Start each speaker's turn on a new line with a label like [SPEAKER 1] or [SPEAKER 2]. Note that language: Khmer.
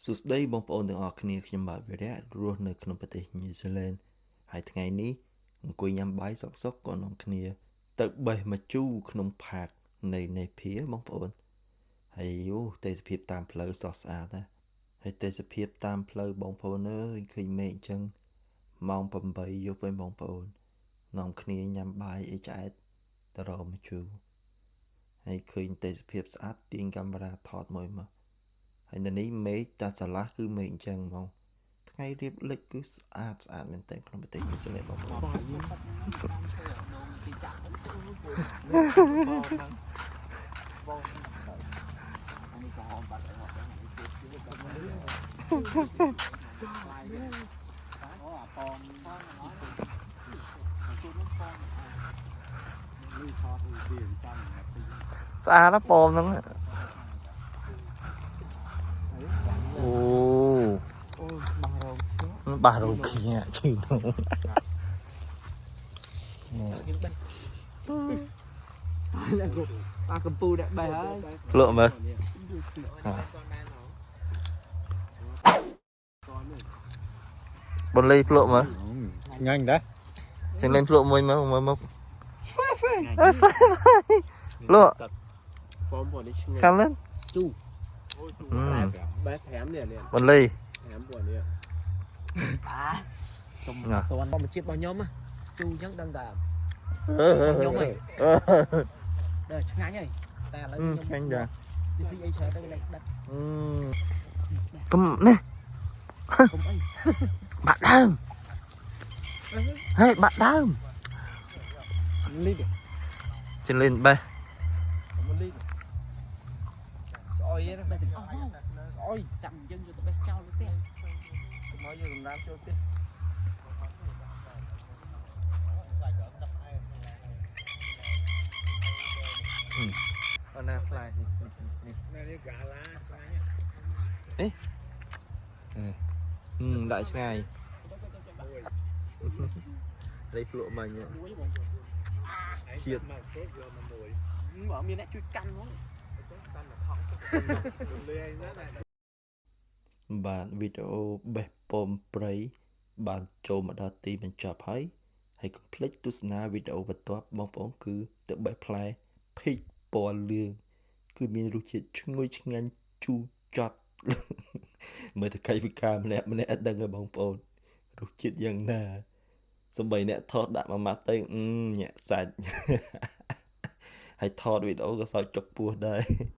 [SPEAKER 1] សួស្តីបងប្អូនទាំងអស់គ្នាខ្ញុំបាទវិរៈរស់នៅក្នុងប្រទេសញូហ្សេឡង់ហើយថ្ងៃនេះអង្គុយញ៉ាំបាយសុកក៏នាំគ្នាទៅបេះមកជូរក្នុងផាកនៃនេភាបងប្អូនហើយទេសភាពតាមផ្លូវស្រស់ស្អាតណាហើយទេសភាពតាមផ្លូវបងប្អូនអើយឃើញមេឃអញ្ចឹងម៉ោង8យប់ហើយបងប្អូននាំគ្នាញ៉ាំបាយអីឆ្អែតទៅរកមកជូរហើយឃើញទេសភាពស្អាតទាញកាមេរ៉ាថតមួយមកហើយនៅនេះមេឃតាស្រឡះគឺមេឃអញ្ចឹងហ្មងថ្ងៃរៀបលិចគឺស្អាតមែនទែនក្នុងប្រទេសញូហ្សេឡង់បងប្អូនស្អាតណាស់ប៉មហ្នឹងអូបាសរោគគ្នាជឿនោះ
[SPEAKER 2] បាកំពូដាក់បេះហើយ
[SPEAKER 1] លក់មើលបន្លៃភ្លក់មើល
[SPEAKER 3] nhanh đấy
[SPEAKER 1] ចឹងលេងភ្លក់មួយមើលមើលលក់
[SPEAKER 2] Phom buồn đi chơi.
[SPEAKER 1] ខាងlên
[SPEAKER 2] Chu. Bé thèm nè nè.
[SPEAKER 1] បន្លៃ
[SPEAKER 2] Thèm buồn nè. Tôm
[SPEAKER 1] Nè.
[SPEAKER 2] toàn một chiếc bao nhóm á. Chu chắc đang đàm. Nhóm này. Đây ngay này. Ta lấy
[SPEAKER 1] ខាញ់ចា
[SPEAKER 2] đi xí ấy chơi đây đặt.
[SPEAKER 1] កុំនេះ
[SPEAKER 2] Không ấy.
[SPEAKER 1] បាក់ដើមហេបាក់ដើម
[SPEAKER 2] Ly đi.
[SPEAKER 1] ចិនលេងបេះ
[SPEAKER 2] Một ly. Soi á bé từng. Soi chậm chân cho tụi bé trao lên té. Tụi mới vô làm cho té.
[SPEAKER 1] អណាខ្លាយនេះដាក់ឆ្ងាយលេភ្លក់មិញជាតិ
[SPEAKER 2] Mở miếng này chui căng luôn.
[SPEAKER 1] បាទវីដេអូបេះពំព្រៃបានចូលមកដល់ទីបញ្ចប់ហើយកុំភ្លេចទស្សនាវីដេអូបន្ទាប់បងប្អូនគឺទៅបេះផ្លែភីកពណ៌លឿងគឺមានរសជាតិឈ្ងុយឆ្ងាញ់ជូរចត់មើលទៅកាយវិការម្នាក់អត់ដឹងទេបងប្អូនរសជាតិយ៉ាងណាសំបីអ្នកថតដាក់មួយម៉ាត់ទៅញាក់សាច់ហើយថតវីដេអូក៏សោកចុកពោះដែរ